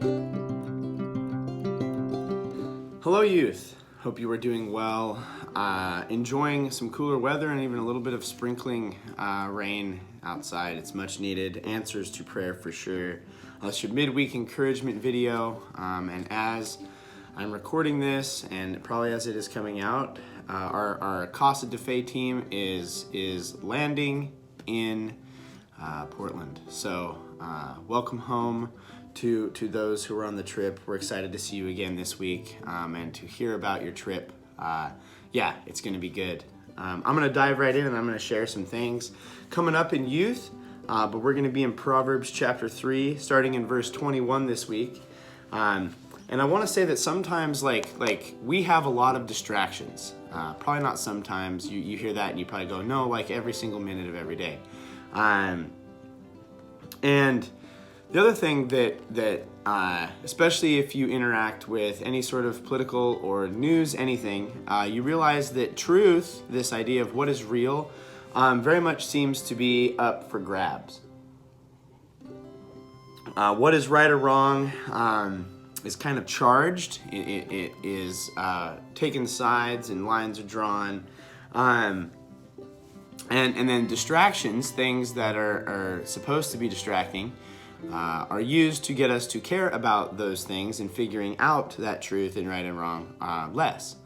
Hello, youth. Hope you are doing well. Enjoying some cooler weather and even a little bit of sprinkling rain outside. It's much needed. Answers to prayer for sure. It's your midweek encouragement video. And as I'm recording this, and probably as it is coming out, our Casa de Fe team is landing in Portland. So welcome home to those who are on the trip. We're excited to see you again this week and to hear about your trip. Yeah, it's going to be good. I'm going to dive right in and I'm going to share some things coming up in youth, but we're going to be in Proverbs chapter 3, starting in verse 21 this week. And I want to say that sometimes like we have a lot of distractions. Probably not sometimes. You hear that and you probably go, no, like every single minute of every day. And the other thing that especially if you interact with any sort of political or news, anything, you realize that truth, this idea of what is real, very much seems to be up for grabs. What is right or wrong is kind of charged. It is taken sides and lines are drawn. And then distractions, things that are supposed to be distracting, are used to get us to care about those things and figuring out that truth and right and wrong less.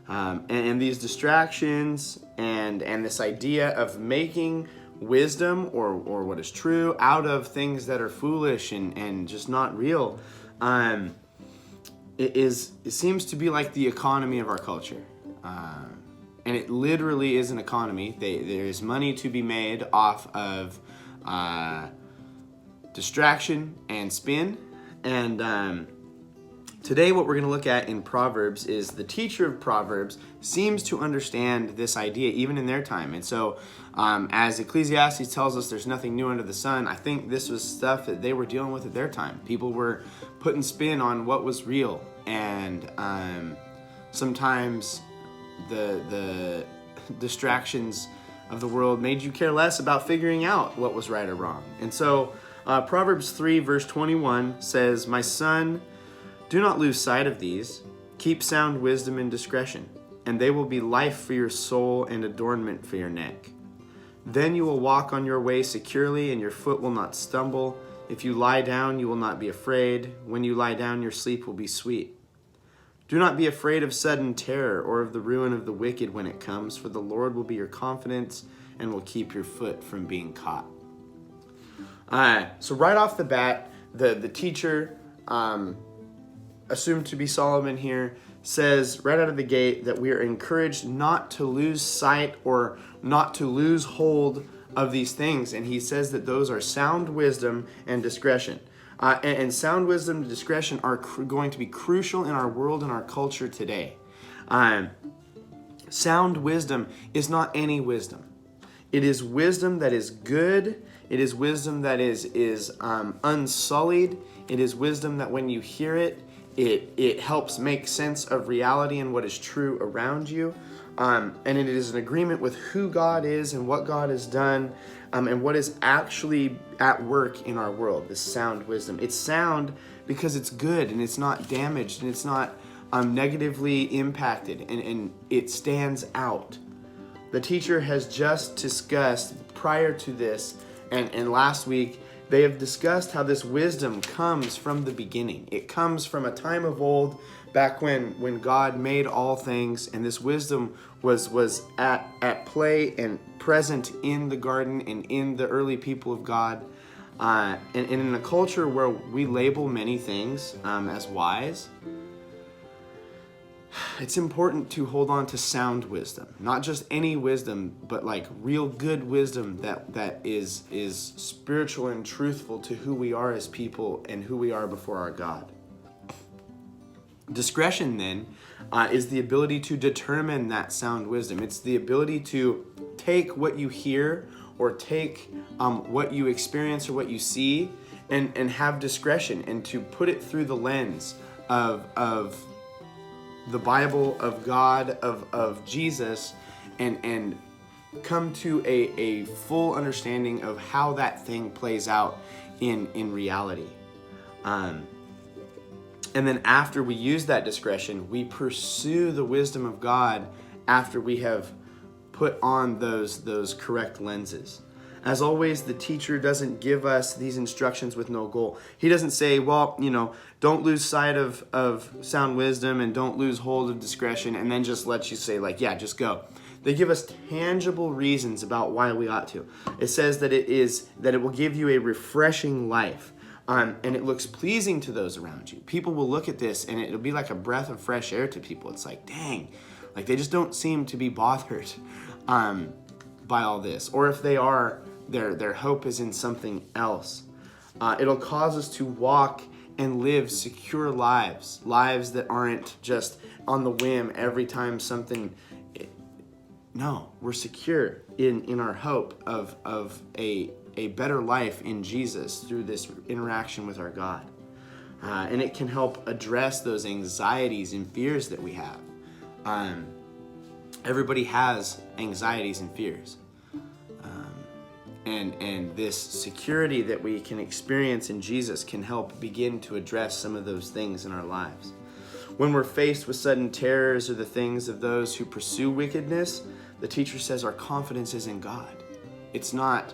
And these distractions and this idea of making wisdom or what is true out of things that are foolish and just not real, it seems to be like the economy of our culture. And it literally is an economy. There is money to be made off of distraction and spin. And today what we're going to look at in Proverbs is the teacher of Proverbs seems to understand this idea even in their time. And so as Ecclesiastes tells us there's nothing new under the sun, I think this was stuff that they were dealing with at their time. People were putting spin on what was real. And sometimes the distractions of the world made you care less about figuring out what was right or wrong. And so Proverbs 3 verse 21 says, "My son, do not lose sight of these. Keep sound wisdom and discretion, and they will be life for your soul and adornment for your neck. Then you will walk on your way securely, and your foot will not stumble. If you lie down, you will not be afraid. When you lie down, your sleep will be sweet. Do not be afraid of sudden terror or of the ruin of the wicked when it comes, for the Lord will be your confidence and will keep your foot from being caught." So right off the bat, the teacher, assumed to be Solomon here, says right out of the gate that we are encouraged not to lose sight or not to lose hold of these things. And he says that those are sound wisdom and discretion. And sound wisdom and discretion are going to be crucial in our world and our culture today. Sound wisdom is not any wisdom. It is wisdom that is good. It is wisdom that is unsullied. It is wisdom that when you hear it, it helps make sense of reality and what is true around you. And it is an agreement with who God is and what God has done, and what is actually at work in our world, this sound wisdom. It's sound because it's good and it's not damaged and it's not negatively impacted, and it stands out. The teacher has just discussed prior to this and last week, they have discussed how this wisdom comes from the beginning. It comes from a time of old, back when God made all things, and this wisdom was at play and present in the garden and in the early people of God. And in a culture where we label many things as wise, it's important to hold on to sound wisdom, not just any wisdom, but like real good wisdom that is spiritual and truthful to who we are as people and who we are before our God. Discretion then is the ability to determine that sound wisdom. It's the ability to take what you hear or take what you experience or what you see and have discretion and to put it through the lens of the Bible, of God, of Jesus, and come to a full understanding of how that thing plays out in reality. And then after we use that discretion, we pursue the wisdom of God after we have put on those correct lenses. As always, the teacher doesn't give us these instructions with no goal. He doesn't say, well, don't lose sight of sound wisdom and don't lose hold of discretion, and then just let you say, like, yeah, just go. They give us tangible reasons about why we ought to. It says that it will give you a refreshing life. And it looks pleasing to those around you. People will look at this and it'll be like a breath of fresh air to people. It's like, dang, like they just don't seem to be bothered by all this. Or if they are, their hope is in something else. It'll cause us to walk and live secure lives that aren't just on the whim every time something. No, we're secure in our hope of a better life in Jesus through this interaction with our God. And it can help address those anxieties and fears that we have. Everybody has anxieties and fears. And this security that we can experience in Jesus can help begin to address some of those things in our lives. When we're faced with sudden terrors or the things of those who pursue wickedness, the teacher says our confidence is in God. It's not,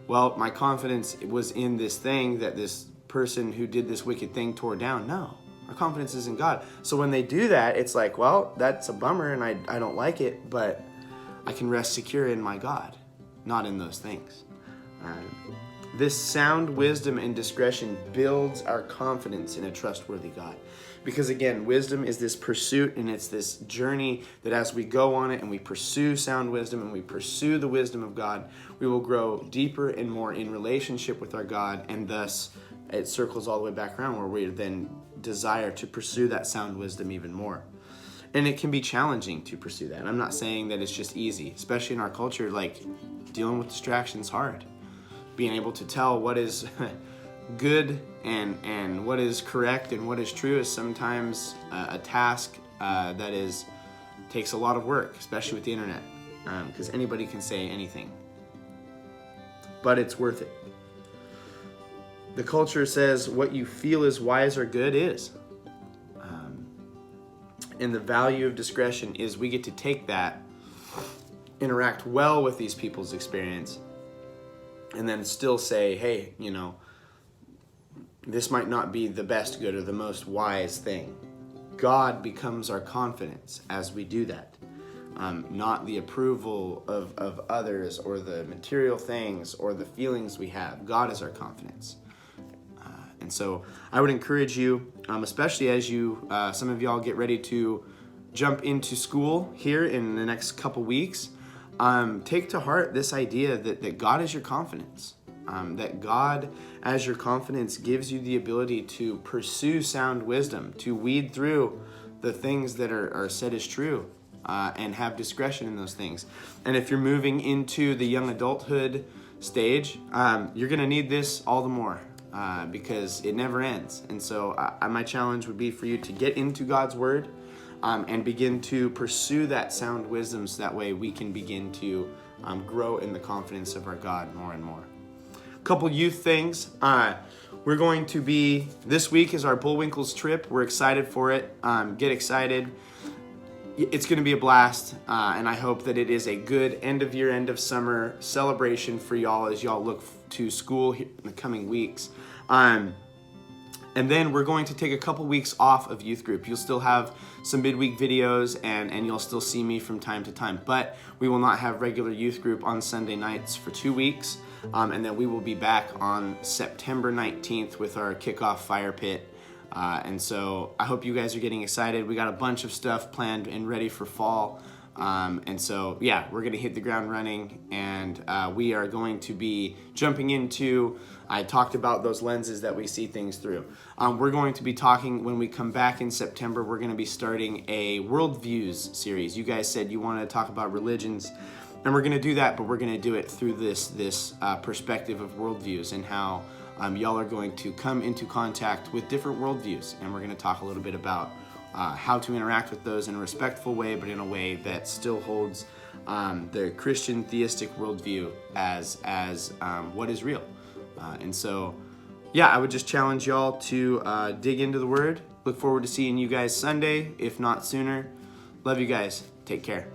well, my confidence was in this thing that this person who did this wicked thing tore down. No, our confidence is in God. So when they do that, it's like, well, that's a bummer and I don't like it, but I can rest secure in my God, not in those things. This sound wisdom and discretion builds our confidence in a trustworthy God. Because again, wisdom is this pursuit and it's this journey that as we go on it and we pursue sound wisdom and we pursue the wisdom of God, we will grow deeper and more in relationship with our God, and thus it circles all the way back around where we then desire to pursue that sound wisdom even more. And it can be challenging to pursue that. I'm not saying that it's just easy, especially in our culture, like dealing with distractions hard. Being able to tell what is good and what is correct and what is true is sometimes a task that takes a lot of work, especially with the internet, because anybody can say anything. But it's worth it. The culture says what you feel is wise or good is. And the value of discretion is we get to take that, interact well with these people's experience, and then still say, hey, this might not be the best good or the most wise thing. God becomes our confidence as we do that. Not the approval of others or the material things or the feelings we have. God is our confidence. And so I would encourage you, especially as some of y'all get ready to jump into school here in the next couple weeks, take to heart this idea that God is your confidence. That God, as your confidence, gives you the ability to pursue sound wisdom, to weed through the things that are said as true, and have discretion in those things. And if you're moving into the young adulthood stage, you're going to need this all the more. Because it never ends. And so my challenge would be for you to get into God's Word and begin to pursue that sound wisdom so that way we can begin to grow in the confidence of our God more and more. A couple youth things. We're going to be, this week is our Bullwinkles trip. We're excited for it. Get excited. It's going to be a blast, and I hope that it is a good end of year, end of summer celebration for y'all as y'all look to school in the coming weeks. And then we're going to take a couple weeks off of youth group. You'll still have some midweek videos and you'll still see me from time to time, but we will not have regular youth group on Sunday nights for 2 weeks. And then we will be back on September 19th with our kickoff fire pit. And so I hope you guys are getting excited. We got a bunch of stuff planned and ready for fall. And so, yeah, we're going to hit the ground running, and we are going to be jumping into, I talked about those lenses that we see things through. We're going to be talking, when we come back in September, we're going to be starting a worldviews series. You guys said you wanted to talk about religions, and we're going to do that, but we're going to do it through this perspective of worldviews and how y'all are going to come into contact with different worldviews, and we're going to talk a little bit about how to interact with those in a respectful way, but in a way that still holds the Christian theistic worldview as what is real. And so yeah, I would just challenge y'all to dig into the Word. Look forward to seeing you guys Sunday, if not sooner. Love you guys. Take care.